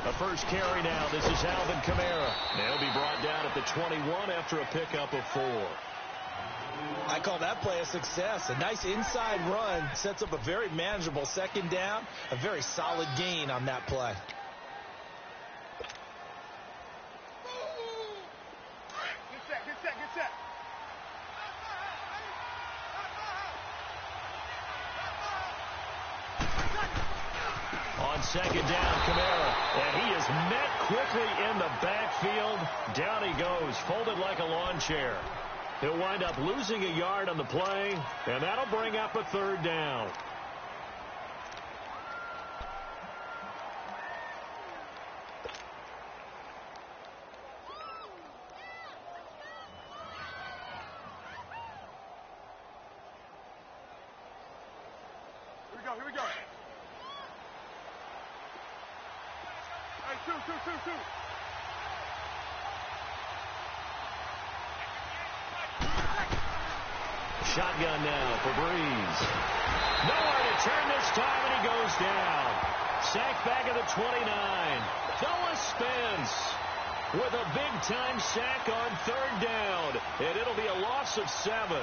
The first carry now. This is Alvin Kamara. They'll be brought down at the 21 after a pickup of 4. I call that play a success. A nice inside run sets up a very manageable second down. A very solid gain on that play. Get set. On second down, Kamara, and he is met quickly in the backfield. Down he goes, folded like a lawn chair. He'll wind up losing a yard on the play, and that'll bring up a 3rd down. Here we go. Hey, two. Shotgun now for Breeze. Nowhere to turn this time, and he goes down. Sacked back at the 29. Noah Spence with a big-time sack on 3rd down, and it'll be a loss of 7.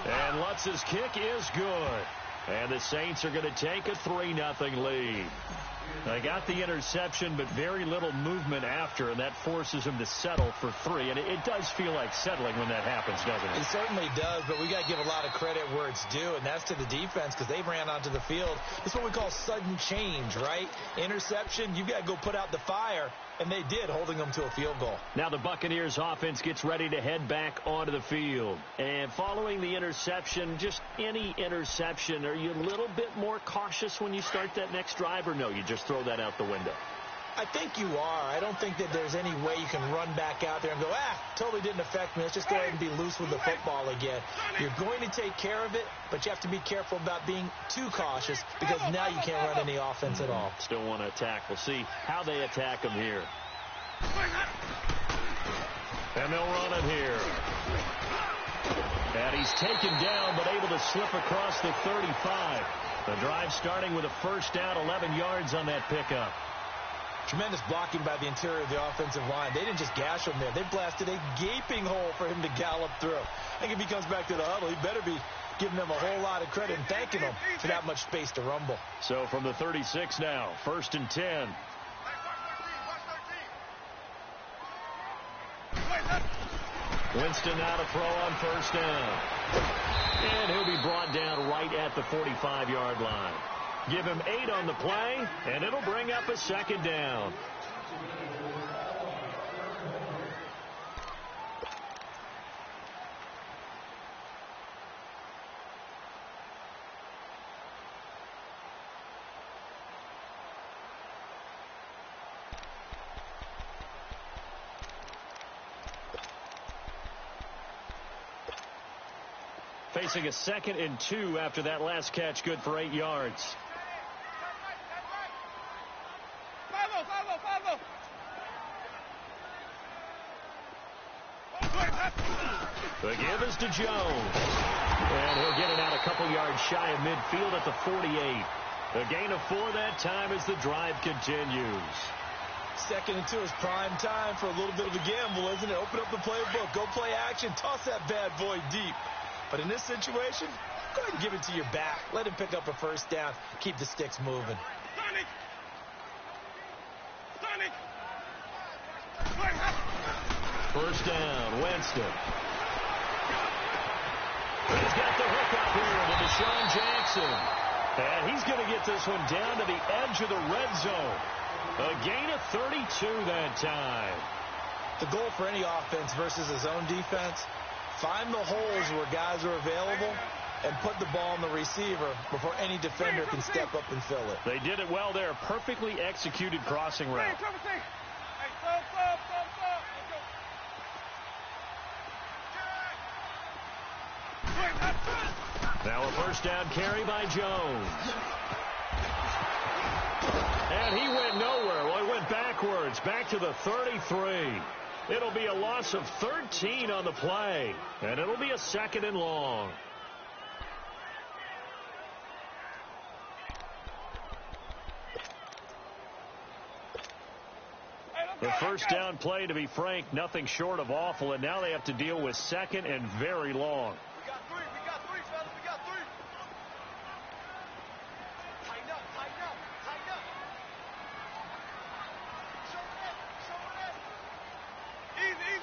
And Lutz's kick is good. And the Saints are going to take a 3-0 lead. They got the interception, but very little movement after, and that forces him to settle for 3. And it does feel like settling when that happens, doesn't it? It certainly does, but we got to give a lot of credit where it's due, and that's to the defense because they ran onto the field. It's what we call sudden change, right? Interception, you got to go put out the fire, and they did, holding them to a field goal. Now the Buccaneers offense gets ready to head back onto the field. And following the interception, just any interception, are you a little bit more cautious when you start that next drive, or no, you just throw that out the window? I think you are. I don't think that there's any way you can run back out there and go, totally didn't affect me. Let's just go ahead and be loose with the football again. You're going to take care of it, but you have to be careful about being too cautious because now you can't run any offense at all. Still want to attack. We'll see how they attack them here. And they'll run it here. And he's taken down but able to slip across the 35. The drive starting with a 1st down, 11 yards on that pickup. Tremendous blocking by the interior of the offensive line. They didn't just gash him there. They blasted a gaping hole for him to gallop through. I think if he comes back to the huddle, he better be giving them a whole lot of credit and thanking them for that much space to rumble. So from the 36 now, 1st and 10. Winston now to throw on 1st down. And he'll be brought down right at the 45-yard line. Give him 8 on the play, and it'll bring up a 2nd down. Facing a 2nd and 2 after that last catch, good for 8 yards. The give is to Jones. And he'll get it out a couple yards shy of midfield at the 48. A gain of 4 that time as the drive continues. 2nd and 2 is prime time for a little bit of a gamble, isn't it? Open up the playbook. Go play action. Toss that bad boy deep. But in this situation, go ahead and give it to your back. Let him pick up a 1st down. Keep the sticks moving. First down, Winston. He's got the hook up here to Deshaun Jackson. And he's going to get this one down to the edge of the red zone. A gain of 32 that time. The goal for any offense versus a zone defense, find the holes where guys are available and put the ball on the receiver before any defender can step up and fill it. They did it well there. Perfectly executed crossing route. Now a 1st down carry by Jones. And he went nowhere. Well, he went backwards, back to the 33. It'll be a loss of 13 on the play, and it'll be a 2nd and long. The first down play, to be frank, nothing short of awful, and now they have to deal with 2nd and very long. We got three, fellas, we got three. Tighten up, tighten up, tighten up. Easy.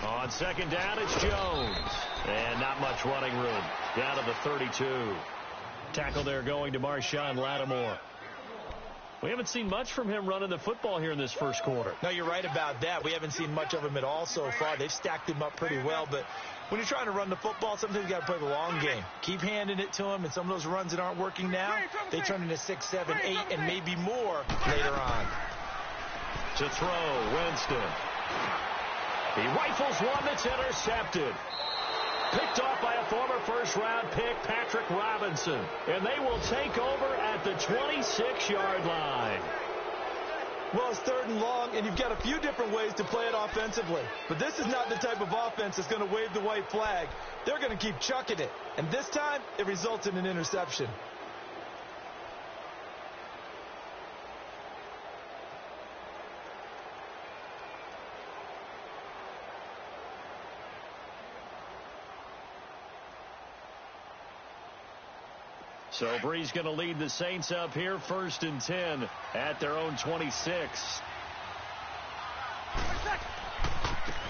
On 2nd down, it's Jones. And not much running room. Down to the 32. Tackle there going to Marshawn Lattimore. We haven't seen much from him running the football here in this first quarter. No, you're right about that. We haven't seen much of him at all so far. They've stacked him up pretty well, but when you're trying to run the football, sometimes you got to play the long game. Keep handing it to him, and some of those runs that aren't working now, they turn into 6, 7, 8, and maybe more later on. To throw, Winston. He rifles one that's intercepted. Picked off by a former first-round pick, Patrick Robinson. And they will take over at the 26-yard line. Well, it's 3rd and long, and you've got a few different ways to play it offensively. But this is not the type of offense that's going to wave the white flag. They're going to keep chucking it. And this time, it results in an interception. So Brees going to lead the Saints up here, 1st and 10 at their own 26.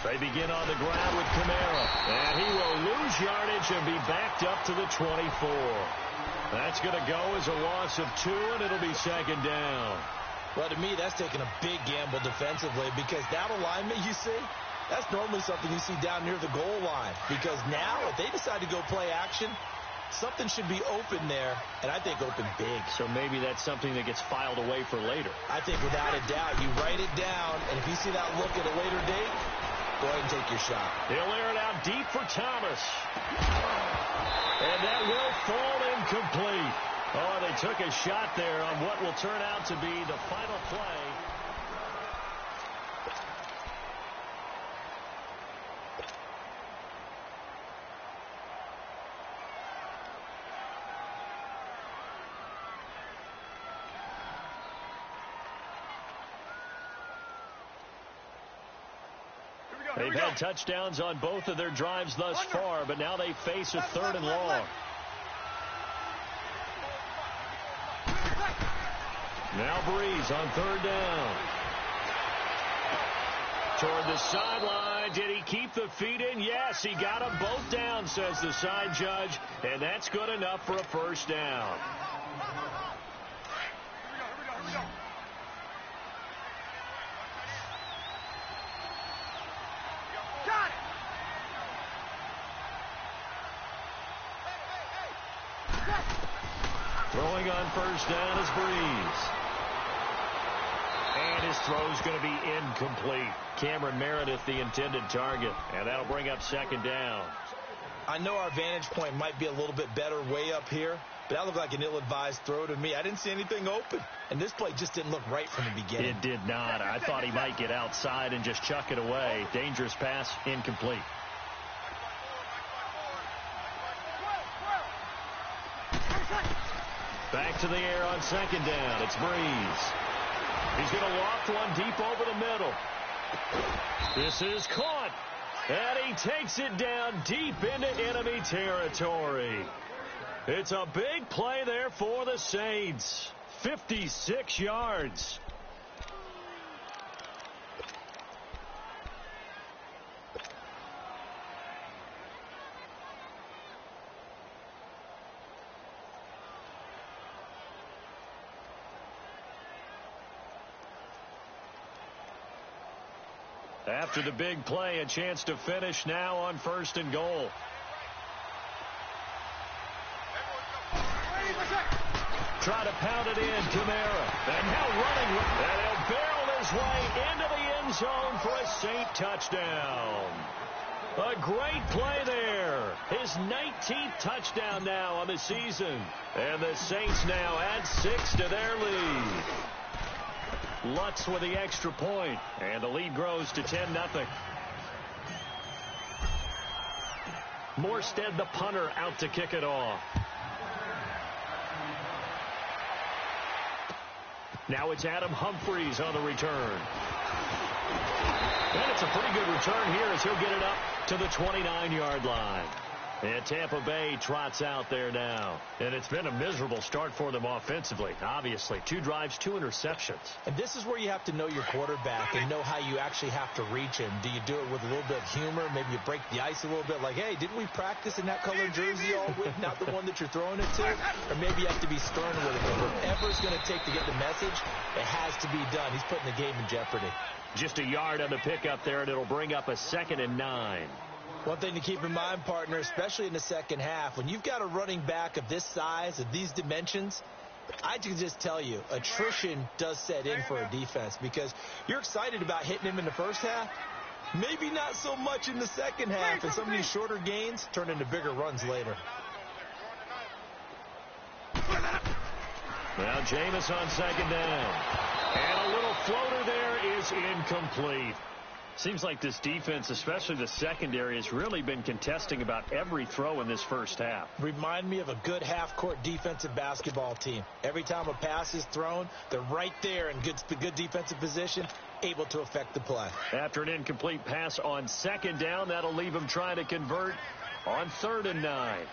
They begin on the ground with Kamara, and he will lose yardage and be backed up to the 24. That's going to go as a loss of 2, and it'll be 2nd down. Well, to me, that's taking a big gamble defensively, because that alignment you see, that's normally something you see down near the goal line. Because now, if they decide to go play action, something should be open there, and I think open big. So maybe that's something that gets filed away for later. I think without a doubt, you write it down, and if you see that look at a later date, go ahead and take your shot. He'll air it out deep for Thomas. And that will fall incomplete. Oh, they took a shot there on what will turn out to be the final play. They've had touchdowns on both of their drives thus far, but now they face a 3rd and long. Now Brees on 3rd down. Toward the sideline. Did he keep the feet in? Yes, he got them both down, says the side judge, and that's good enough for a 1st down. Here we go. Got it! Throwing on 1st down is Brees. And his throw's going to be incomplete. Cameron Meredith, the intended target. And that'll bring up 2nd down. I know our vantage point might be a little bit better way up here, but that looked like an ill-advised throw to me. I didn't see anything open. And this play just didn't look right from the beginning. It did not. I thought he might get outside and just chuck it away. Dangerous pass, incomplete. Back to the air on 2nd down. It's Brees. He's going to loft one deep over the middle. This is caught. And he takes it down deep into enemy territory. It's a big play there for the Saints. 56 yards. After the big play, a chance to finish now on 1st and goal. Try to pound it in, Kamara. And now running. And he'll barrel his way into the end zone for a Saint touchdown. A great play there. His 19th touchdown now on the season. And the Saints now add 6 to their lead. Lutz with the extra point, and the lead grows to 10-0. Morstead, the punter, out to kick it off. Now it's Adam Humphries on the return. And it's a pretty good return here as he'll get it up to the 29-yard line. And Tampa Bay trots out there now. And it's been a miserable start for them offensively, obviously. 2 drives, 2 interceptions. And this is where you have to know your quarterback and know how you actually have to reach him. Do you do it with a little bit of humor? Maybe you break the ice a little bit like, hey, didn't we practice in that color jersey all week? Not the one that you're throwing it to? Or maybe you have to be stern with it. But whatever it's going to take to get the message, it has to be done. He's putting the game in jeopardy. Just a yard on the pickup there, and it'll bring up a 2nd and 9. One thing to keep in mind, partner, especially in the second half, when you've got a running back of this size, of these dimensions, I can just tell you, attrition does set in for a defense because you're excited about hitting him in the first half. Maybe not so much in the second half, and some of these shorter gains turn into bigger runs later. Now Jameis on 2nd down. And a little floater there is incomplete. Seems like this defense, especially the secondary, has really been contesting about every throw in this first half. Remind me of a good half-court defensive basketball team. Every time a pass is thrown, they're right there in good defensive position, able to affect the play. After an incomplete pass on 2nd down, that'll leave them trying to convert on 3rd and 9.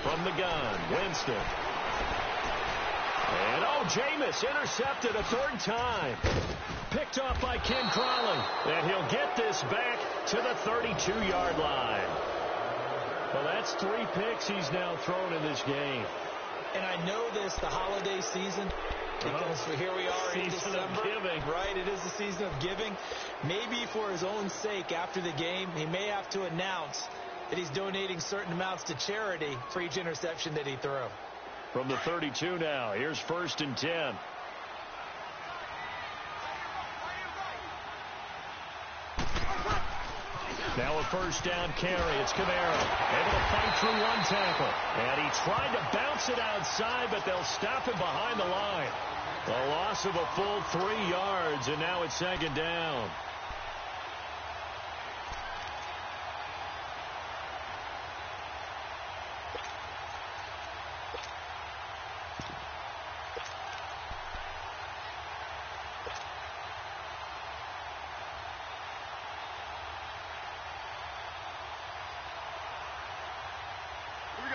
From the gun, Winston. And, Jameis intercepted a 3rd time. Picked off by Ken Crawley. And he'll get this back to the 32-yard line. Well, that's 3 picks he's now thrown in this game. And I know this, the holiday season, because here we are in December. Season of giving. Right, it is the season of giving. Maybe for his own sake after the game, he may have to announce that he's donating certain amounts to charity for each interception that he threw. From the 32 now, here's 1st and 10. Now a 1st down carry. It's Kamara able to fight through 1 tackle. And he tried to bounce it outside, but they'll stop him behind the line. A loss of a full 3 yards, and now it's 2nd down.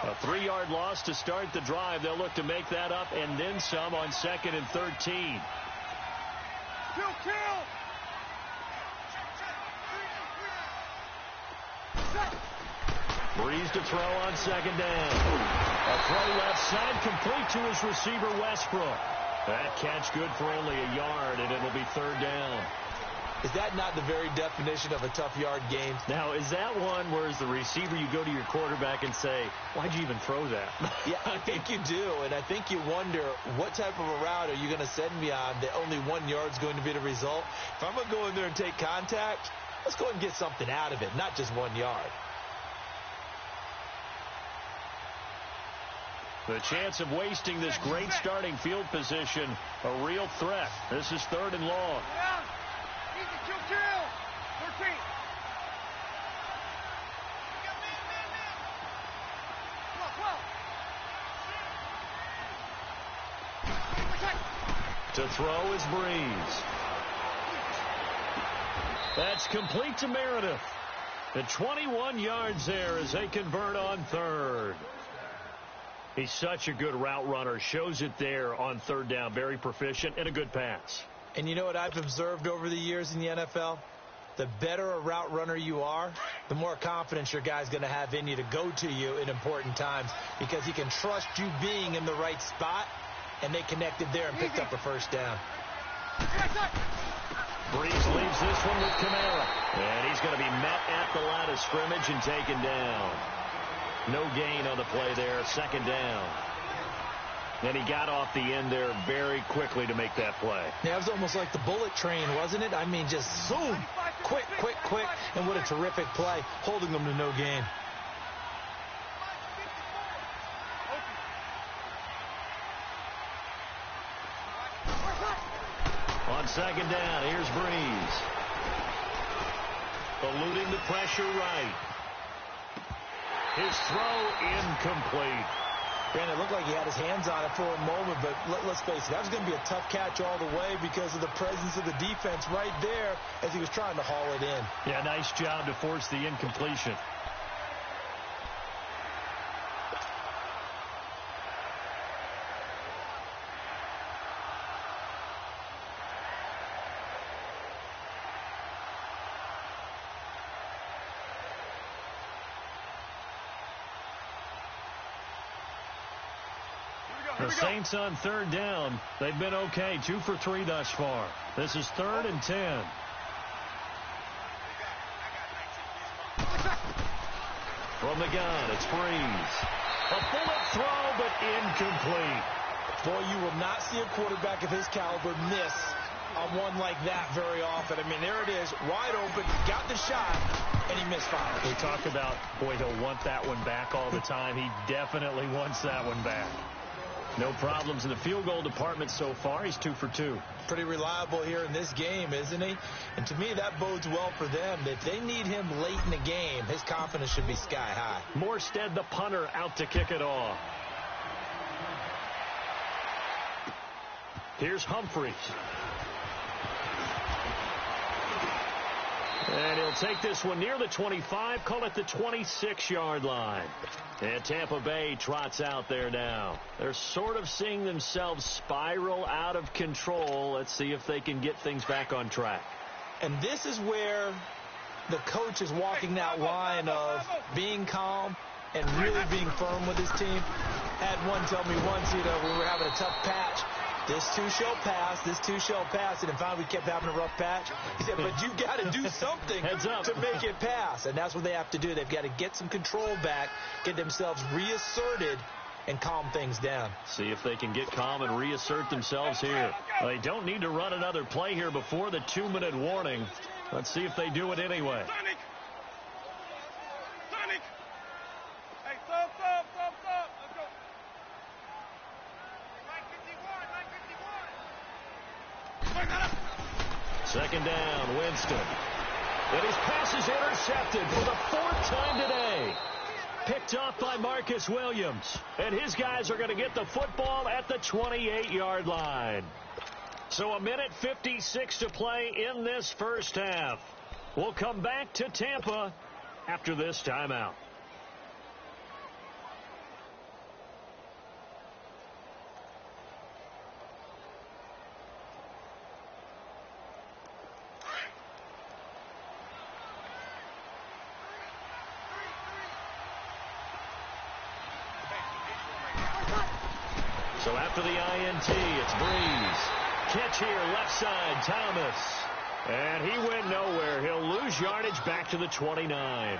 A 3-yard loss to start the drive. They'll look to make that up and then some on 2nd and 13. Kill! Breeze to throw on 2nd down. A throw left side complete to his receiver, Westbrook. That catch good for only a yard, and it'll be 3rd down. Is that not the very definition of a tough yard game? Now, is that one where as the receiver you go to your quarterback and say, why'd you even throw that? Yeah, I think you do, and I think you wonder what type of a route are you going to send me on that only 1 yard's going to be the result? If I'm going to go in there and take contact, let's go ahead and get something out of it, not just 1 yard. The chance of wasting this great starting field position, a real threat. This is 3rd and long. Kill! 13! To throw is Breeze. That's complete to Meredith. The 21 yards there as they convert on 3rd. He's such a good route runner. Shows it there on 3rd down. Very proficient and a good pass. And you know what I've observed over the years in the NFL? The better a route runner you are, the more confidence your guy's going to have in you to go to you in important times because he can trust you being in the right spot, and they connected there and picked up a 1st down. Breeze leaves this one with Kamara. And he's going to be met at the line of scrimmage and taken down. No gain on the play there. Second down. And he got off the end there very quickly to make that play. Yeah, it was almost like the bullet train, wasn't it? I mean, just zoom. Quick, quick, quick. And what a terrific play, holding them to no gain. On second down, here's Breeze. Eluding the pressure right. His throw incomplete. Brandon, it looked like he had his hands on it for a moment, but let's face it, that was going to be a tough catch all the way because of the presence of the defense right there as he was trying to haul it in. Yeah, nice job to force the incompletion. The Saints on third down. They've been okay. 2 for 3 thus far. This is 3rd and 10. From the gun, it's Breeze. A bullet throw, but incomplete. Boy, you will not see a quarterback of his caliber miss on one like that very often. I mean, there it is, wide open, got the shot, and he misfired. We talk about, boy, he'll want that one back all the time. He definitely wants that one back. No problems in the field goal department so far. He's 2 for 2. Pretty reliable here in this game, isn't he? And to me, that bodes well for them. If they need him late in the game, his confidence should be sky high. Morstead, the punter, out to kick it off. Here's Humphries. And he'll take this one near the 25, call it the 26-yard line. And Tampa Bay trots out there now. They're sort of seeing themselves spiral out of control. Let's see if they can get things back on track. And this is where the coach is walking that line of being calm and really being firm with his team. Had one tell me once, we were having a tough patch. This too shall pass, this too shall pass. And in fact, we kept having a rough patch. He said, but you've got to do something to make it pass. And that's what they have to do. They've got to get some control back, get themselves reasserted, and calm things down. See if they can get calm and reassert themselves here. Well, they don't need to run another play here before the 2-minute warning. Let's see if they do it anyway. Sonic! Hey, stop. Let's go. 951. Second down, Winston. And his pass is intercepted for the 4th time today. Picked off by Marcus Williams. And his guys are going to get the football at the 28-yard line. So 1:56 to play in this first half. We'll come back to Tampa after this timeout. So after the INT, it's Breeze. Catch here, left side, Thomas. And he went nowhere. He'll lose yardage back to the 29.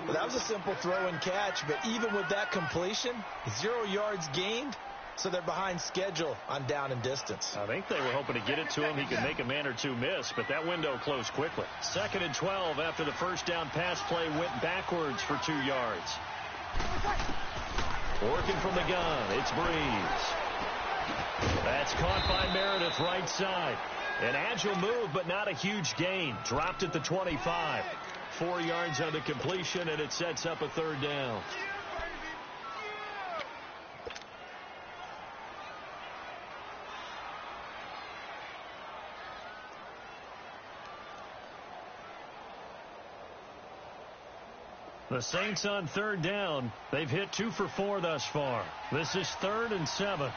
Well, that was a simple throw and catch, but even with that completion, 0 yards gained, so they're behind schedule on down and distance. I think they were hoping to get it to him. He could make a man or two miss, but that window closed quickly. 2nd and 12 after the first down pass play went backwards for 2 yards. Working from the gun, it's Breeze. That's caught by Meredith right side. An agile move, but not a huge gain. Dropped at the 25. 4 yards on the completion, and it sets up a 3rd down. The Saints on 3rd down. They've hit 2 for 4 thus far. This is 3rd and 7.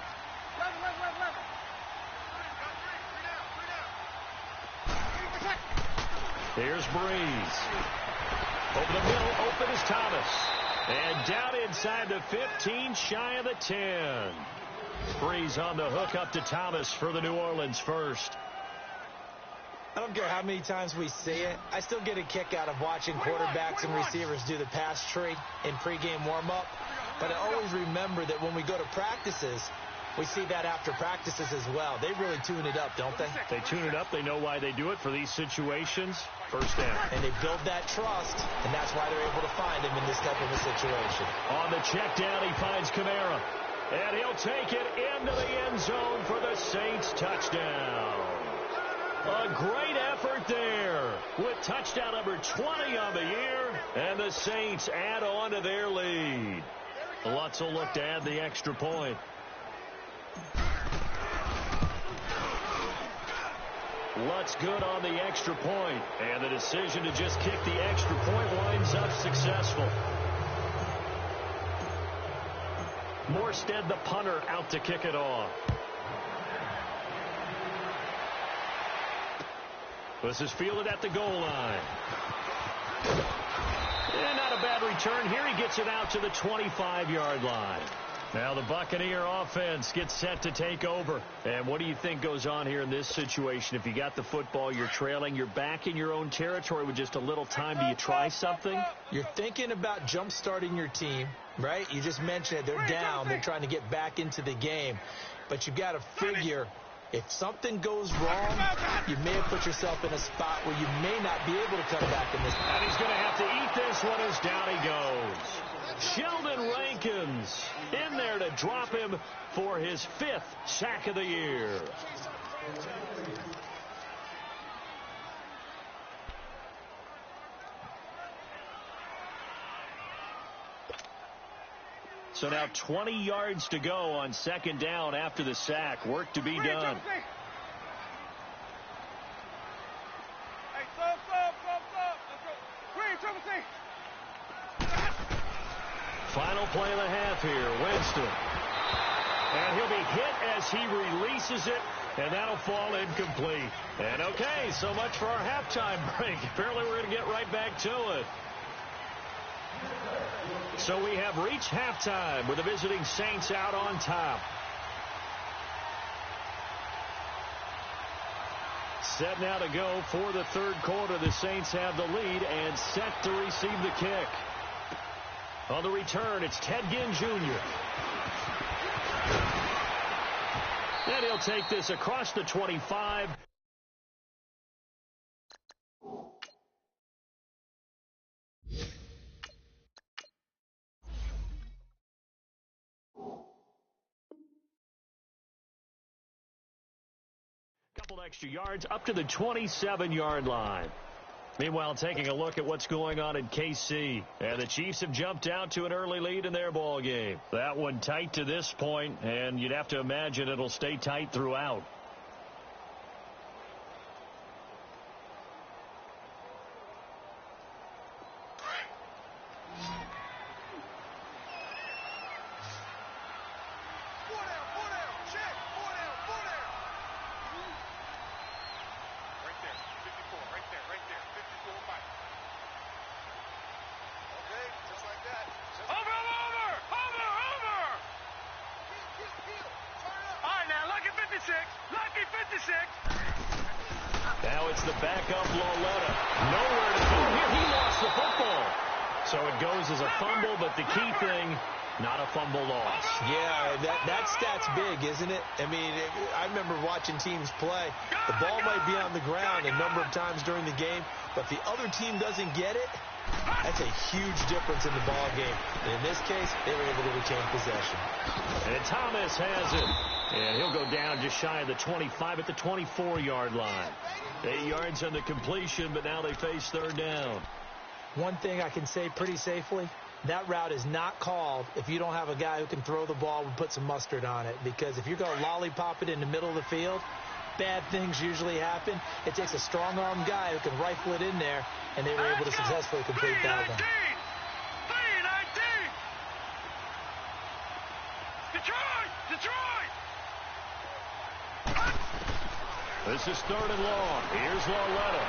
Here's Breeze. Over the middle, open is Thomas. And down inside the 15, shy of the 10. Breeze on the hook up to Thomas for the New Orleans first. I don't care how many times we see it. I still get a kick out of watching quarterbacks and receivers do the pass tree in pregame warm-up. But I always remember that when we go to practices, we see that after practices as well. They really tune it up, don't they? They tune it up. They know why they do it for these situations. First down. And they build that trust, and that's why they're able to find him in this type of a situation. On the check down, he finds Kamara. And he'll take it into the end zone for the Saints touchdown. A great effort there with touchdown number 20 on the year. And the Saints add on to their lead. Lutz will look to add the extra point. Lutz good on the extra point. And the decision to just kick the extra point winds up successful. Morstead, the punter, out to kick it off. This is fielded at the goal line. And not a bad return here. He gets it out to the 25-yard line. Now the Buccaneer offense gets set to take over. And what do you think goes on here in this situation? If you got the football, you're trailing, you're back in your own territory with just a little time. Do you try something? You're thinking about jump-starting your team, right? You just mentioned it. They're down. They're trying to get back into the game. But you've got to figure, if something goes wrong, you may have put yourself in a spot where you may not be able to come back in this. And he's going to have to eat this one as down he goes. Sheldon Rankins in there to drop him for his 5th sack of the year. So now 20 yards to go on second down after the sack. Work to be done. Final play of the half here. Winston. And he'll be hit as he releases it, and that'll fall incomplete. And okay, so much for our halftime break. Apparently we're going to get right back to it. So we have reached halftime with the visiting Saints out on top. Set now to go for the third quarter. The Saints have the lead and set to receive the kick. On the return, it's Ted Ginn Jr. And he'll take this across the 25. Couple extra yards up to the 27-yard line. Meanwhile, taking a look at what's going on in KC. And the Chiefs have jumped out to an early lead in their ball game. That one tight to this point, and you'd have to imagine it'll stay tight throughout. Now it's the backup Loletta. Nowhere to go here. He lost the football. So it goes as a fumble, but the key thing, not a fumble loss. Yeah, that stat's big, isn't it? I mean, I remember watching teams play. The ball might be on the ground a number of times during the game, but if the other team doesn't get it, that's a huge difference in the ball game. And in this case, they were able to retain possession. And Thomas has it. And he'll go down just shy of the 25 at the 24-yard line. 8 yards on the completion, but now they face third down. One thing I can say pretty safely, that route is not called if you don't have a guy who can throw the ball and put some mustard on it. Because if you're going to lollipop it in the middle of the field, bad things usually happen. It takes a strong-arm guy who can rifle it in there, and they were able to successfully complete that one. This is third and long. Here's Loletta.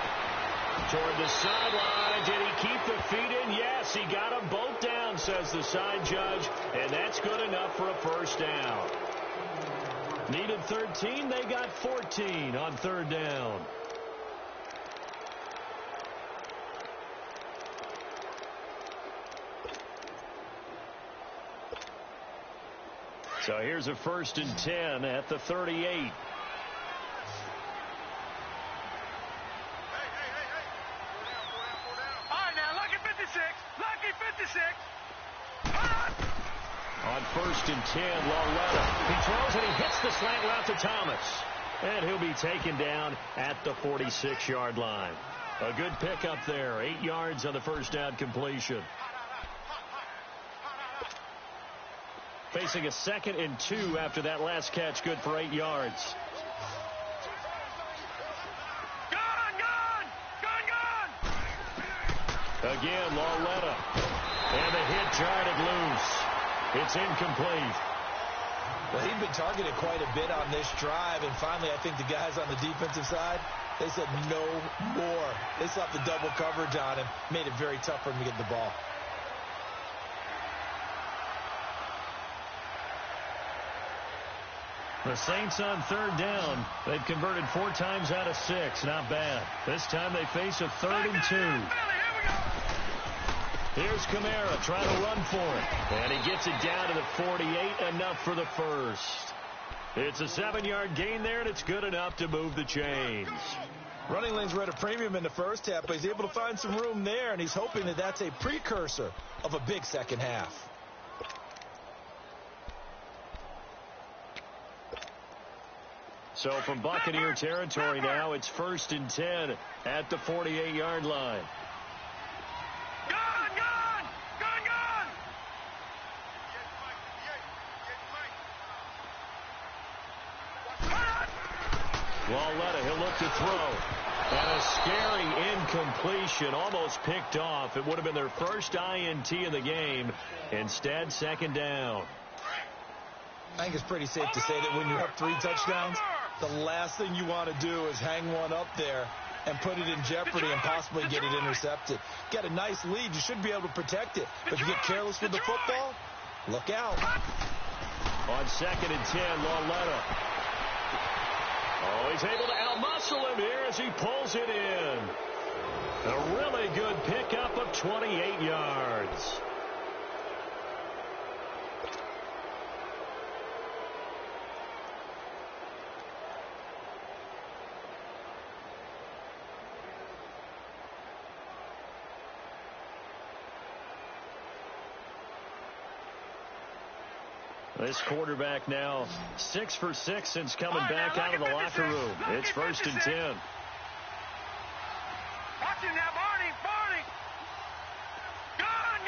Toward the sideline. Did he keep the feet in? Yes, he got them both down, says the side judge. And that's good enough for a first down. Needed 13. They got 14 on third down. So here's a 1st and 10 at the 38. Hey. All right, now, lucky 56. Lucky 56. On 1st and 10, Loretta. He throws and he hits the slant route to Thomas. And he'll be taken down at the 46-yard line. A good pickup there. 8 yards on the first down completion. Facing a 2nd and 2 after that last catch. Good for 8 yards. Again, Loretta. And the hit jarred loose. It's incomplete. Well, he'd been targeted quite a bit on this drive, and finally I think the guys on the defensive side, they said no more. They slapped the double coverage on him, made it very tough for him to get the ball. The Saints on 3rd down. They've converted 4 times out of 6. Not bad. This time they face a 3rd and 2. Here's Kamara trying to run for it. And he gets it down to the 48, enough for the first. It's a 7-yard gain there, and it's good enough to move the chains. Running lanes were at a premium in the first half, but he's able to find some room there, and he's hoping that that's a precursor of a big second half. So from Buccaneer territory now, it's 1st and 10 at the 48-yard line. Loretta, he'll look to throw. And a scary incompletion, almost picked off. It would have been their first INT in the game. Instead, 2nd down. I think it's pretty safe to say that when you're up 3 touchdowns, the last thing you want to do is hang one up there and put it in jeopardy and possibly get it intercepted. Get a nice lead, you should be able to protect it. But if you get careless with the football, look out. On 2nd and 10, Loretta. Oh, he's able to outmuscle him here as he pulls it in. A really good pickup of 28 yards. This quarterback now 6 for 6 since coming back out of the locker room. It's 1st and 10. Watch him now, Barney. Gun.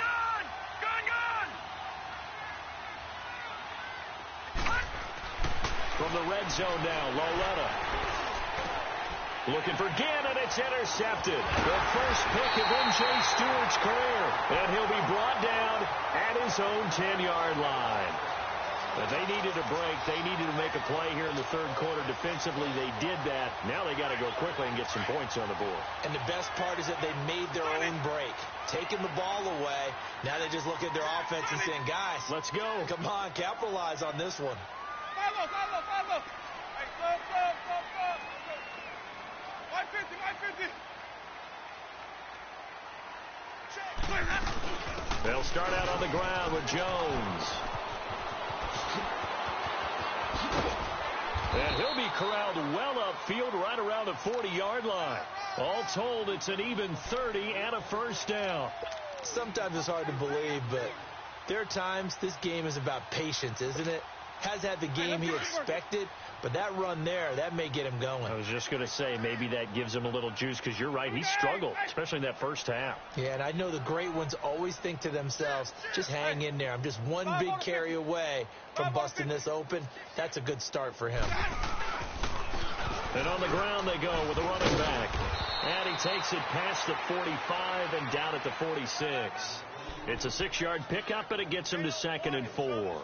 From the red zone now, Loretta. Looking for Gannon, it's intercepted. The first pick of M.J. Stewart's career. And he'll be brought down at his own 10-yard line. But they needed a break. They needed to make a play here in the 3rd quarter. Defensively, they did that. Now they got to go quickly and get some points on the board. And the best part is that they made their own break. Taking the ball away. Now they just look at their offense and saying, guys, let's go. Come on, capitalize on this one. Follow. Hey, stop. 150. They'll start out on the ground with Jones. And he'll be corralled well upfield right around the 40-yard line. All told, it's an even 30 and a first down. Sometimes it's hard to believe, but there are times this game is about patience, isn't it? Has had the game he expected, but that run there, that may get him going. I was just going to say, maybe that gives him a little juice, because you're right, he struggled, especially in that first half. Yeah, and I know the great ones always think to themselves, just hang in there. I'm just one big carry away from busting this open. That's a good start for him. And on the ground they go with the running back. And he takes it past the 45 and down at the 46. It's a 6-yard pickup, and it gets him to 2nd and 4.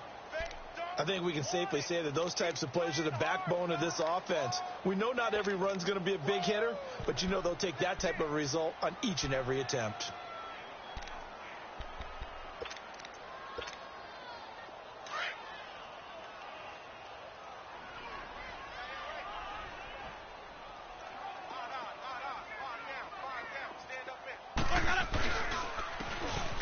I think we can safely say that those types of plays are the backbone of this offense. We know not every run's going to be a big hitter, but you know they'll take that type of result on each and every attempt.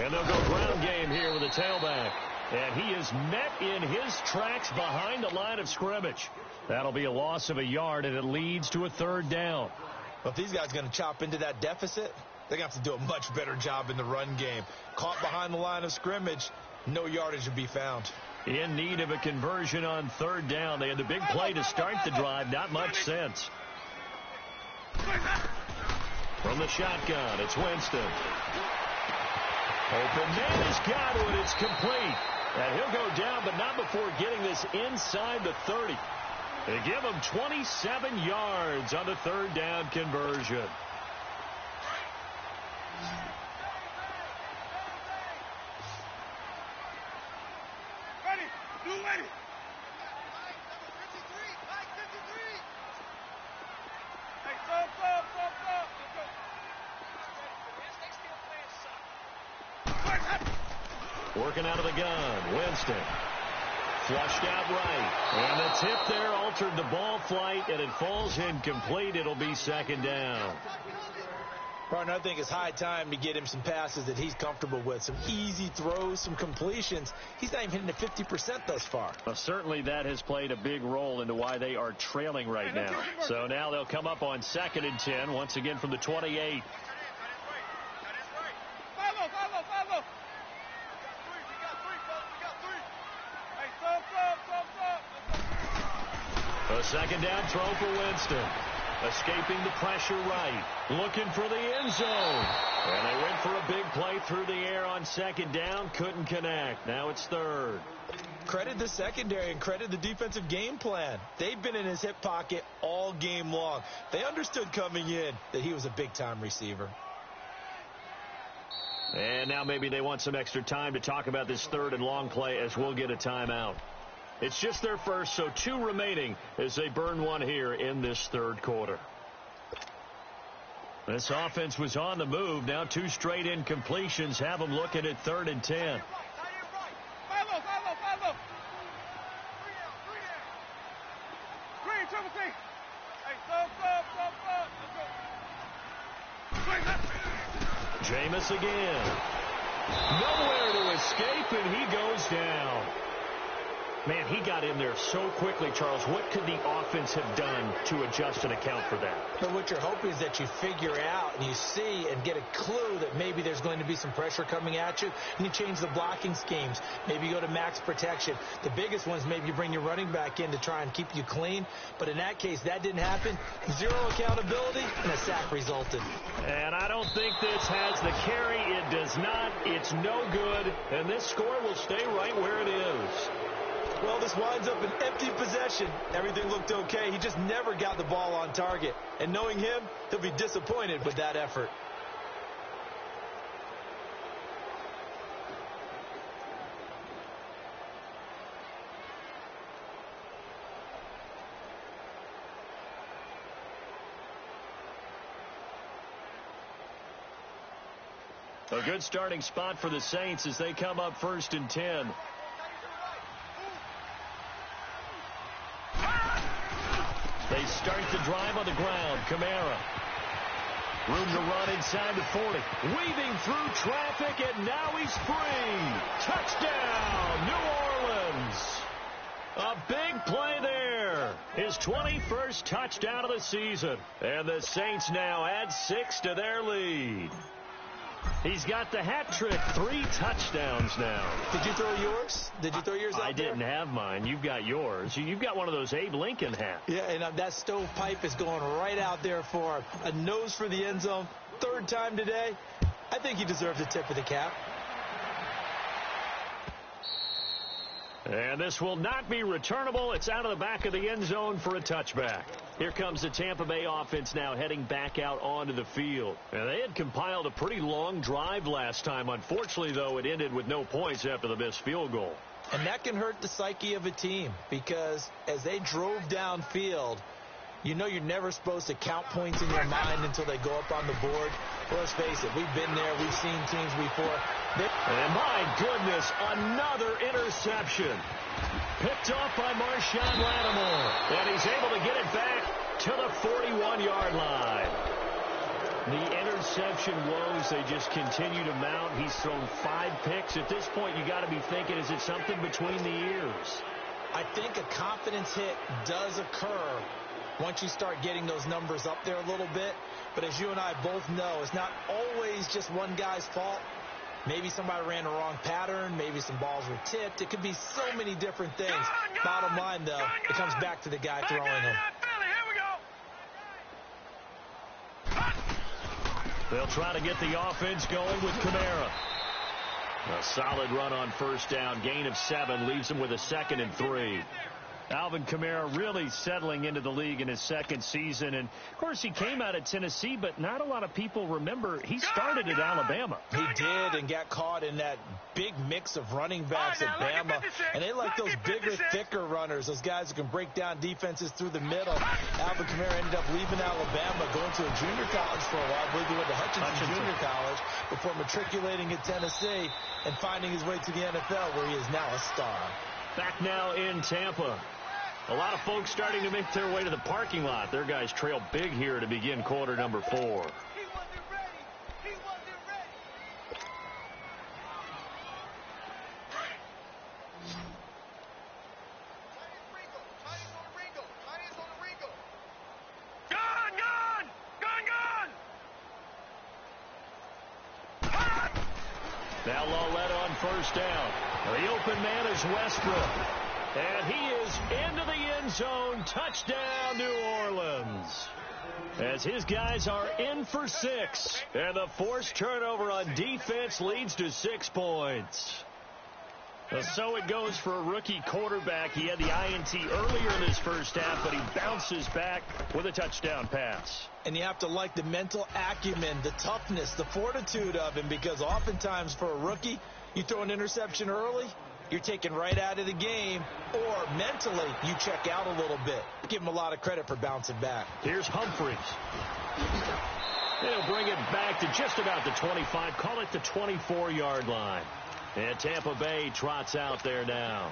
And they'll go ground game here with a tailback. And he is met in his tracks behind the line of scrimmage. That'll be a loss of a yard, and it leads to a third down. Well, if these guys are going to chop into that deficit, they're going to have to do a much better job in the run game. Caught behind the line of scrimmage, no yardage to be found. In need of a conversion on third down. They had the big play to start the drive. Not much sense. From the shotgun, it's Winston. Open man has got it. It's complete. And he'll go down, but not before getting this inside the 30. They give him 27 yards on the third down conversion. Ready. Blue ready. Hey, stop. Working out of the gun, Winston. Flushed out right. And the tip there altered the ball flight, and it falls incomplete. It'll be second down. Partner, I think it's high time to get him some passes that he's comfortable with. Some easy throws, some completions. He's not even hitting the 50% thus far. Well, certainly that has played a big role into why they are trailing right now. So now they'll come up on 2nd and 10, once again from the 28. Follow. A second down throw for Winston. Escaping the pressure right. Looking for the end zone. And they went for a big play through the air on second down. Couldn't connect. Now it's third. Credit the secondary and credit the defensive game plan. They've been in his hip pocket all game long. They understood coming in that he was a big-time receiver. And now maybe they want some extra time to talk about this third and long play as we'll get a timeout. It's just their first, so 2 remaining as they burn one here in this third quarter. This offense was on the move. Now 2 straight incompletions have them looking at 3rd and 10. Follow. Green, triple T. Hey, stop. Jameis again. Nowhere to escape, and he goes down. Man, he got in there so quickly, Charles. What could the offense have done to adjust and account for that? But what you're hoping is that you figure out and you see and get a clue that maybe there's going to be some pressure coming at you, and you change the blocking schemes. Maybe you go to max protection. The biggest ones, maybe you bring your running back in to try and keep you clean. But in that case, that didn't happen. 0 accountability, and a sack resulted. And I don't think this has the carry. It does not. It's no good. And this score will stay right where it is. Well, this winds up an empty possession. Everything looked okay. He just never got the ball on target. And knowing him, he'll be disappointed with that effort. A good starting spot for the Saints as they come up 1st and 10. They start the drive on the ground. Kamara. Room to run inside the 40. Weaving through traffic, and now he's free. Touchdown, New Orleans. A big play there. His 21st touchdown of the season. And the Saints now add 6 to their lead. He's got the hat trick, 3 touchdowns now. Did you throw yours? Did you throw yours out there? I didn't have mine. You've got yours. You've got one of those Abe Lincoln hats. Yeah, and that stovepipe is going right out there for him. A nose for the end zone. 3rd time today. I think he deserves a tip of the cap. And this will not be returnable. It's out of the back of the end zone for a touchback. Here comes the Tampa Bay offense now heading back out onto the field. And they had compiled a pretty long drive last time. Unfortunately, though, it ended with no points after the missed field goal. And that can hurt the psyche of a team because as they drove downfield, you know you're never supposed to count points in your mind until they go up on the board. Well, let's face it, we've been there. We've seen teams before. And my goodness, another interception. Picked off by Marshawn Lattimore. And he's able to get it back to the 41-yard line. The interception woes, they just continue to mount. He's thrown 5 picks. At this point, you got to be thinking, is it something between the ears? I think a confidence hit does occur once you start getting those numbers up there a little bit. But as you and I both know, it's not always just one guy's fault. Maybe somebody ran the wrong pattern. Maybe some balls were tipped. It could be so many different things. Bottom line, though, it comes back to the guy throwing them. They'll try to get the offense going with Kamara. A solid run on first down. Gain of 7 leaves him with a 2nd and 3. Alvin Kamara really settling into the league in his 2nd season. And, of course, he came out of Tennessee, but not a lot of people remember he started at Alabama. He did, and got caught in that big mix of running backs at Bama. And they like those bigger, thicker runners, those guys who can break down defenses through the middle. Alvin Kamara ended up leaving Alabama, going to a junior college for a while. I believe he went to Hutchinson Junior College before matriculating at Tennessee and finding his way to the NFL, where he is now a star. Back now in Tampa. A lot of folks starting to make their way to the parking lot. Their guys trail big here to begin quarter number 4. He wasn't ready. He wasn't ready. Gone! Now Lawletta on first down. The open man is Westbrook. And he is into the end zone. Touchdown, New Orleans. As his guys are in for 6. And the forced turnover on defense leads to 6 points. So it goes for a rookie quarterback. He had the INT earlier in this first half, but he bounces back with a touchdown pass. And you have to like the mental acumen, the toughness, the fortitude of him, because oftentimes for a rookie, you throw an interception early, you're taken right out of the game, or mentally you check out a little bit. Give him a lot of credit for bouncing back. Here's Humphries. They'll bring it back to just about the 25, call it the 24-yard line. And Tampa Bay trots out there now.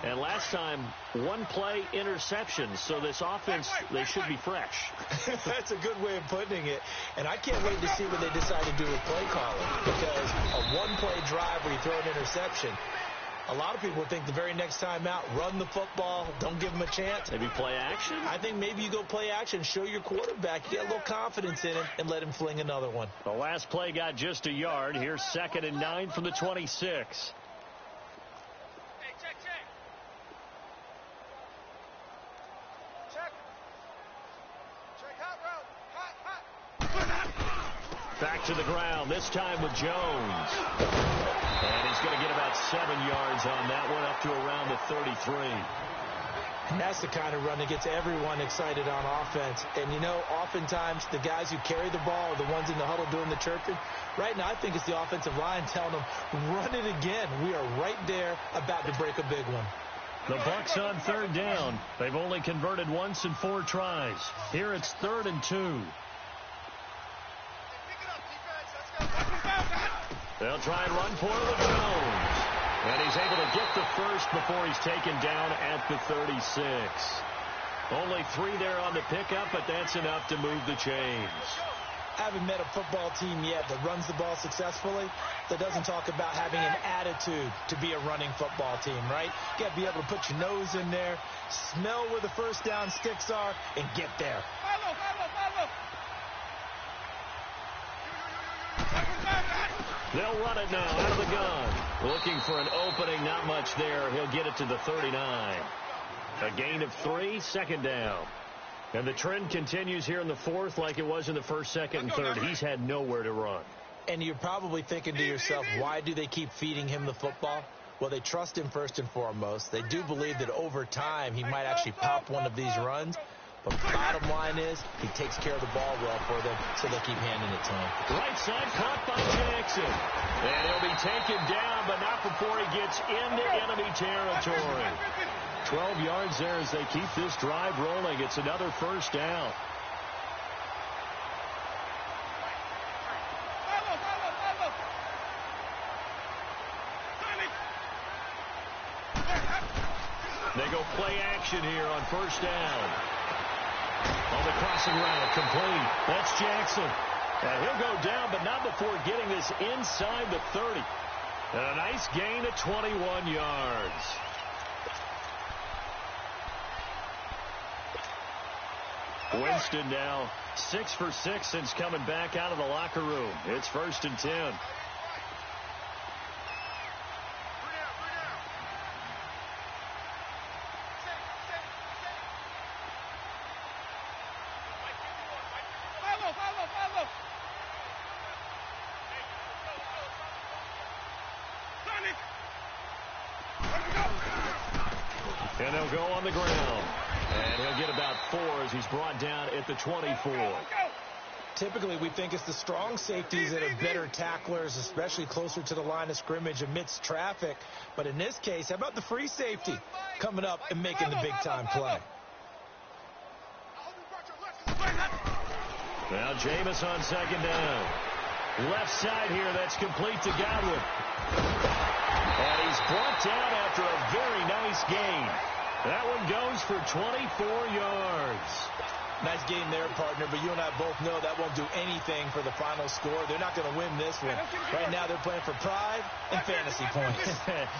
And last time, 1 play interception. So this offense, they should be fresh. That's a good way of putting it. And I can't wait to see what they decide to do with play calling. Because a 1-play drive where you throw an interception, a lot of people think the very next time out, run the football, don't give him a chance. Maybe play action? I think maybe you go play action, show your quarterback, you get a little confidence in him, and let him fling another one. The last play got just a yard. Here's 2nd and 9 from the 26. Hey, check. Check hot route. Back to the ground, this time with Jones. And he's going to get about 7 yards on that one, up to around the 33. And that's the kind of run that gets everyone excited on offense. And, you know, oftentimes the guys who carry the ball are the ones in the huddle doing the chirping. Right now, I think it's the offensive line telling them, run it again. We are right there about to break a big one. The Bucs on 3rd down. They've only converted once in 4 tries. Here it's 3rd and 2. They'll try and run for it with Jones. And he's able to get the first before he's taken down at the 36. Only 3 there on the pickup, but that's enough to move the chains. I haven't met a football team yet that runs the ball successfully that doesn't talk about having an attitude to be a running football team, right? You got to be able to put your nose in there, smell where the first down sticks are, and get there. Follow. They'll run it now out of the gun. Looking for an opening, not much there. He'll get it to the 39. A gain of 3, 2nd down. And the trend continues here in the 4th like it was in the 1st, 2nd, and 3rd. He's had nowhere to run. And you're probably thinking to yourself, why do they keep feeding him the football? Well, they trust him first and foremost. They do believe that over time he might actually pop one of these runs. But bottom line is, he takes care of the ball well for them, so they keep handing it to him. Right side caught by Jackson. And he'll be taken down, but not before he gets into enemy territory. 12 yards there as they keep this drive rolling. It's another first down. They go play action here on first down. On the crossing route, complete. That's Jackson. And he'll go down, but not before getting this inside the 30. A nice gain of 21 yards. Winston now 6 for 6 since coming back out of the locker room. It's 1st and 10. And they'll go on the ground. And he'll get about 4 as he's brought down at the 24. Typically, we think it's the strong safeties that are better tacklers, especially closer to the line of scrimmage amidst traffic. But in this case, how about the free safety coming up and making the big-time play? Now Jameis on 2nd down. Left side here, that's complete to Godwin. And he's brought down after a very nice gain. That one goes for 24 yards. Nice game there, partner, but you and I both know that won't do anything for the final score. They're not going to win this one. Right now they're playing for pride and fantasy points.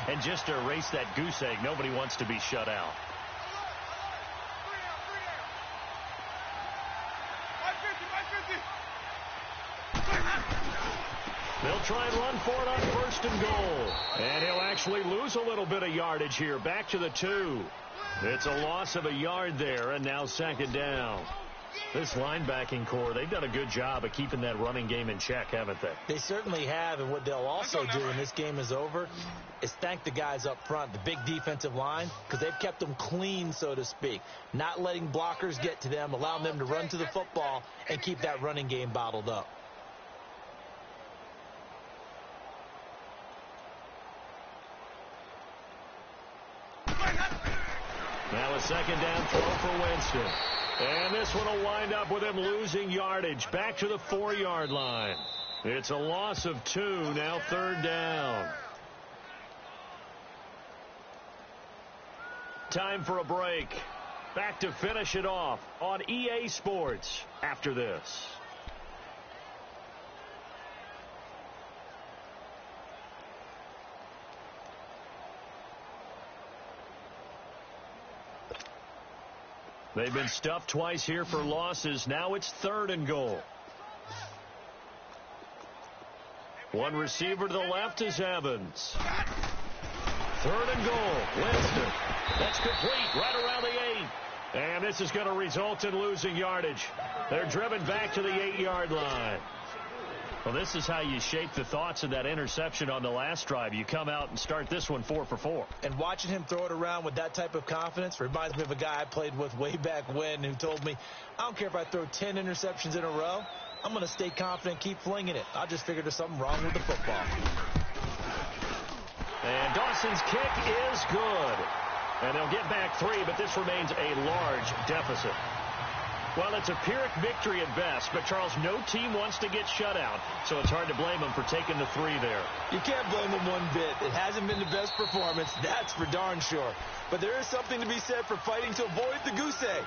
And just to erase that goose egg, nobody wants to be shut out. They'll try and run for it on 1st and goal. And he'll actually lose a little bit of yardage here. Back to the 2. It's a loss of a yard there, and now 2nd down. This linebacking core, they've done a good job of keeping that running game in check, haven't they? They certainly have, and what they'll also do when this game is over is thank the guys up front, the big defensive line, because they've kept them clean, so to speak, not letting blockers get to them, allowing them to run to the football and keep that running game bottled up. Now a 2nd down throw for Winston. And this one will wind up with him losing yardage back to the 4-yard line. It's a loss of 2, now 3rd down. Time for a break. Back to finish it off on EA Sports after this. They've been stuffed twice here for losses. Now it's 3rd and goal. One receiver to the left is Evans. 3rd and goal. Winston. That's complete right around the 8. And this is going to result in losing yardage. They're driven back to the 8-yard line. Well, this is how you shape the thoughts of that interception on the last drive. You come out and start this one 4 for 4. And watching him throw it around with that type of confidence reminds me of a guy I played with way back when who told me, I don't care if I throw 10 interceptions in a row. I'm going to stay confident, keep flinging it. I just figured there's something wrong with the football. And Dawson's kick is good. And they'll get back 3, but this remains a large deficit. Well, it's a Pyrrhic victory at best, but, Charles, no team wants to get shut out, so it's hard to blame them for taking the 3 there. You can't blame them one bit. It hasn't been the best performance, that's for darn sure. But there is something to be said for fighting to avoid the goose egg,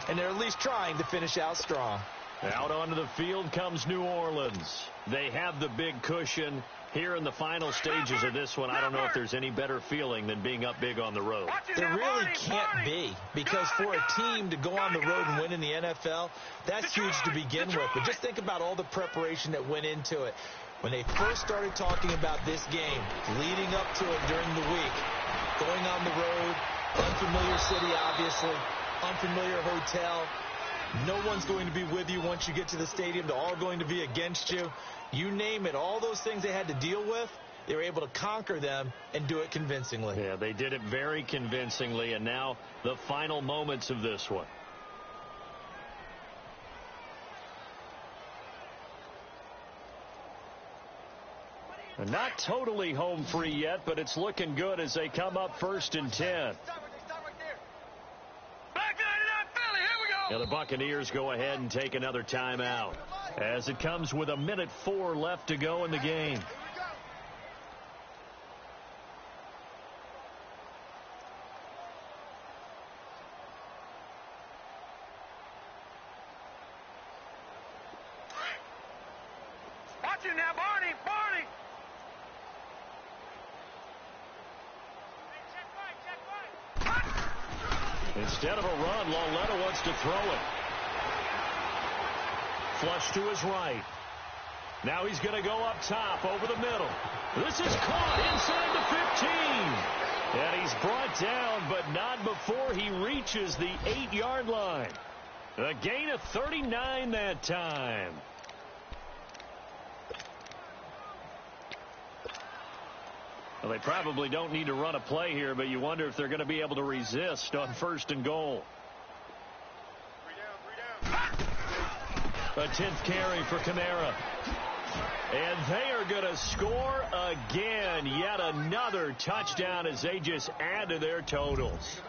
and they're at least trying to finish out strong. Out onto the field comes New Orleans. They have the big cushion. Here in the final stages of this one, I don't know if there's any better feeling than being up big on the road. There really can't be, because for a team to go on the road and win in the NFL, that's huge to begin with. But just think about all the preparation that went into it. When they first started talking about this game, leading up to it during the week, going on the road, unfamiliar city, obviously, unfamiliar hotel, no one's going to be with you once you get to the stadium. They're all going to be against you. You name it, all those things they had to deal with, they were able to conquer them and do it convincingly. Yeah, they did it very convincingly, and now the final moments of this one. And not totally home free yet, but it's looking good as they come up 1st and 10. Now the Buccaneers go ahead and take another timeout as it comes with 1:04 left to go in the game. you now, Barney. Barney. Check right. Instead of a run, Lauletta wants to throw it. Flush to his right. Now he's going to go up top over the middle. This is caught inside the 15. And he's brought down, but not before he reaches the 8-yard line. A gain of 39 that time. Well, they probably don't need to run a play here, but you wonder if they're going to be able to resist on 1st and goal. 3 down. A 10th carry for Kamara. And they are going to score again. Yet another touchdown as they just add to their totals.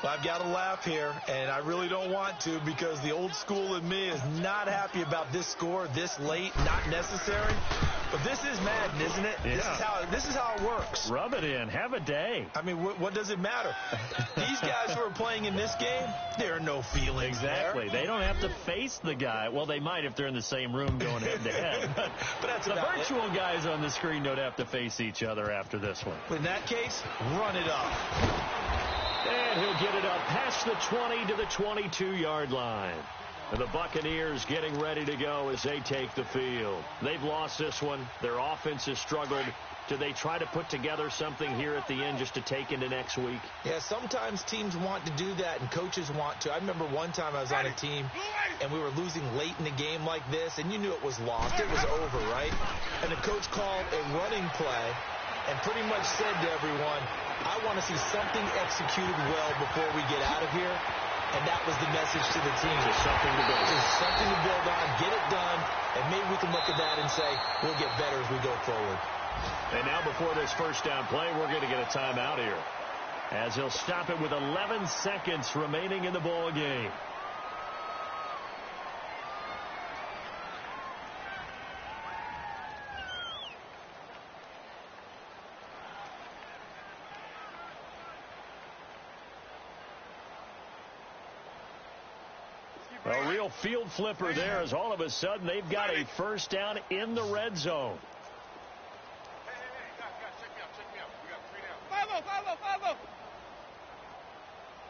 Well, I've got to laugh here, and I really don't want to because the old school in me is not happy about this score this late, not necessary. But this is Madden, isn't it? Yeah. This is how it works. Rub it in. Have a day. I mean, what does it matter? These guys who are playing in this game, there are no feelings Exactly. there. They don't have to face the guy. Well, they might if they're in the same room going head-to-head. But that's the about virtual guys on the screen don't have to face each other after this one. In that case, run it up. And he'll get it up past the 20 to the 22-yard line. And the Buccaneers getting ready to go as they take the field. They've lost this one. Their offense has struggled. Do they try to put together something here at the end just to take into next week? Yeah, sometimes teams want to do that and coaches want to. I remember one time I was on a team and we were losing late in the game like this, and you knew it was lost. It was over, right? And the coach called a running play and pretty much said to everyone, I want to see something executed well before we get out of here. And that was the message to the team. Just something to build. Just something to build on, get it done, and maybe we can look at that and say, we'll get better as we go forward. And now before this first down play, we're going to get a timeout here, as he'll stop it with 11 seconds remaining in the ball game. A real field flipper there as all of a sudden they've got a first down in the red zone. Hey, guys, check me out. We got 3 down. 5-0.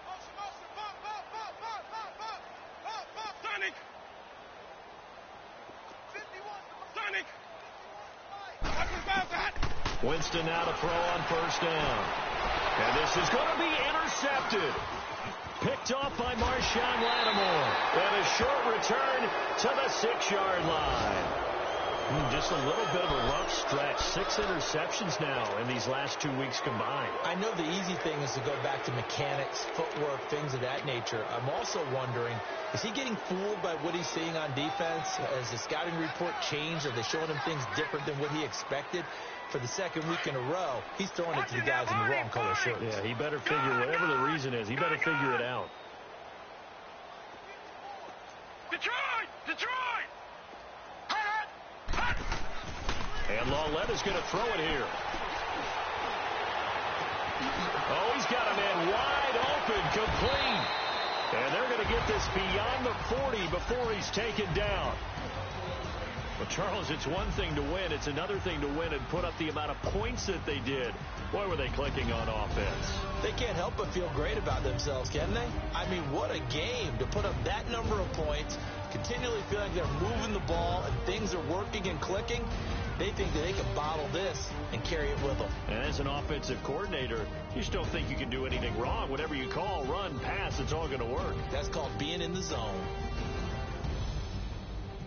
Motion, bump. Sonic. 51. Sonic. Watch his mouth, that. Winston now to throw on first down. And this is going to be intercepted. Picked off by Marshawn Lattimore. And a short return to the 6-yard line. Just a little bit of a rough stretch. 6 interceptions now in these last 2 weeks combined. I know the easy thing is to go back to mechanics, footwork, things of that nature. I'm also wondering, is he getting fooled by what he's seeing on defense? Has the scouting report changed? Are they showing him things different than what he expected? For the second week in a row, he's throwing it to the guys in the wrong color shirts. Yeah, he better figure, whatever the reason is, he better figure it out. Detroit! And Lauletta's going to throw it here. Oh, he's got a man wide open, complete. And they're going to get this beyond the 40 before he's taken down. Well, Charles, it's one thing to win. It's another thing to win and put up the amount of points that they did. Boy, were they clicking on offense. They can't help but feel great about themselves, can they? I mean, what a game to put up that number of points, continually feel like they're moving the ball and things are working and clicking. They think that they can bottle this and carry it with them. And as an offensive coordinator, you just don't think you can do anything wrong. Whatever you call, run, pass, it's all going to work. That's called being in the zone.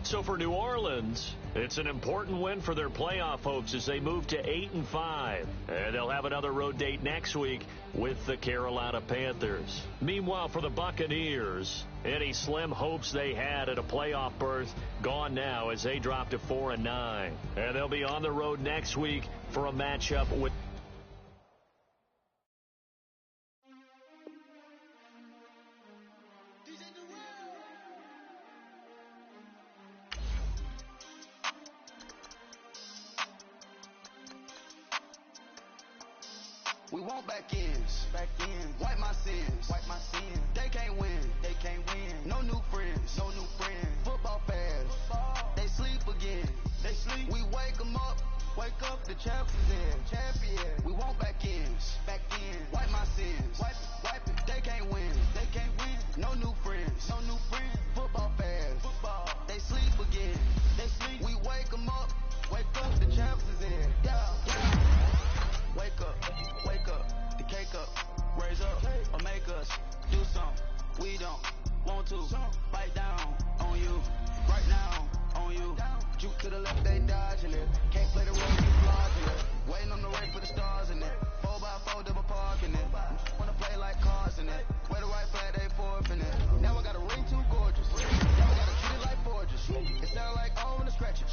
So for New Orleans, it's an important win for their playoff hopes as they move to 8-5. And they'll have another road date next week with the Carolina Panthers. Meanwhile, for the Buccaneers, any slim hopes they had at a playoff berth gone now as they drop to 4-9. And they'll be on the road next week for a matchup with We want back ends. Wipe my sins. They can't win. No new friends. Football fans. They sleep again. We wait. champs is in. Champion. We want back ends. Back in. Wipe my sins. Wipe it. They can't win. They can't win. No new friends. No new friends. Football fans. Football. They sleep again. They sleep. We wake them up. Wake up. The champs is in. Yeah. Wake up. Wake up. The cake up. Raise up. Or make us do something. We don't want to. Bite down on you. Right now on you. Juke to the left, they dodging it. Can't play the role, you flogging it. Waiting on the race for the stars in it. 4x4 double parking it. Wanna play like cars in it. Where the right flag, they forfeiting it. Now I got a ring too gorgeous. Now I gotta treat it like forges. It sound like I'm in the scratches.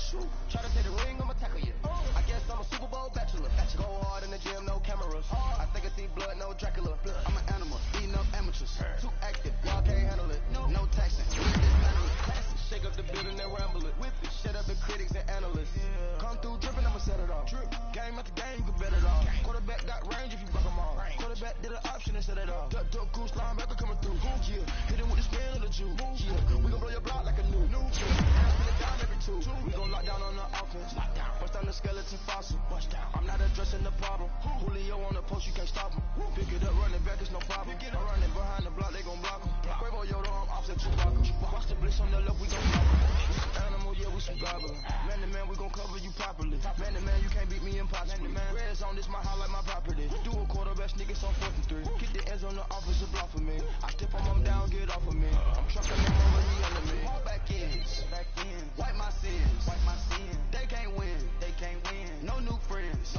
Try to take the ring, I'ma tackle you. I guess I'm a Super Bowl bachelor. Go hard in the gym, no cameras. I think I see blood, no Dracula. I'm an animal, eating up amateurs. Too active, y'all can't handle it. No taxing, dismantle it. Shake up the building and ramble it. Whip it, shut up the critics and analysts. Come through dripping, I'ma set it off. Game after game, you can bet it off. Quarterback got range if you buck them all. Quarterback did an option and set it off. Duck goose linebacker coming through. Yeah, hit him with the spin of the Jew. Yeah, we gon' blow your block like a new. And I spin it down every two. We gon' lock down on the offense. Bust down the skeleton fossil. I'm not addressing the problem. Julio on the post, you can't stop him. Pick it up, running back, it's no problem. I'm running behind the block, they gon' block him. Quavo Yoda, I'm offset Chewbacca. Watch the blitz on the left, we gon' block him. We some animal, yeah, we some gobbler. Man to man, we gon' cover you properly. Man to man, you can't beat me impossibly. Red zone, this my highlight, my property. Do a quarterback, niggas on 4th and 3. Kick the ends on the offensive block for me. I step on them down, get off of me. I'm trucking them over, he under me. All back ends. Wipe my sins. They can't win. No new friends.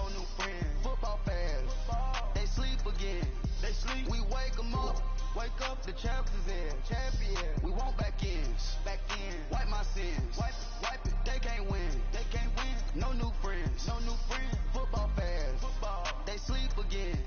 Football fans. They sleep again. We wake them up. Wake up, the champs is in. Champion. We want back ends. Wipe my sins. Wipe it. They can't win. No new friends. Football fans. They sleep again.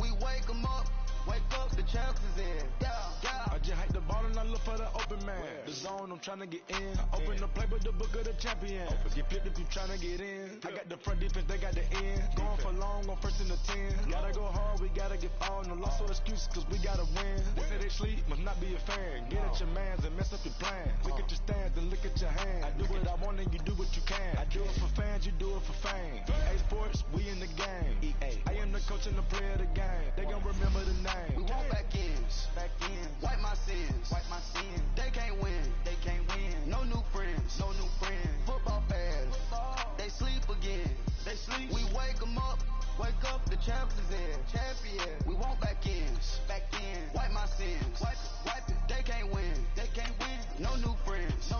We wake them up. Wake up, the champs is in. I just hike the ball and I look for the open man. The zone, I'm trying to get in. Open the play with the book of the champion. Get flipped if you trying to get in. I got the front defense, they got the end. Going for long on 1st and the 10. Gotta go hard, we gotta get all. No loss or excuses, cause we gotta win. They say they sleep, must not be a fan. Get at your mans and mess up your plans. Look at your stands and look at your hands. I do what I want and you do what you can. I do it for fans, you do it for fame. EA Sports, we in the game. I am the coach and the player of the game. They gon' remember the name. We want back ends. Wipe my sins. They can't win. No new friends. Football fans. They sleep again. We wake them up. Wake up, the champs is in. Champion. We want back ends. Wipe my sins. Wipe it. They can't win. No new friends.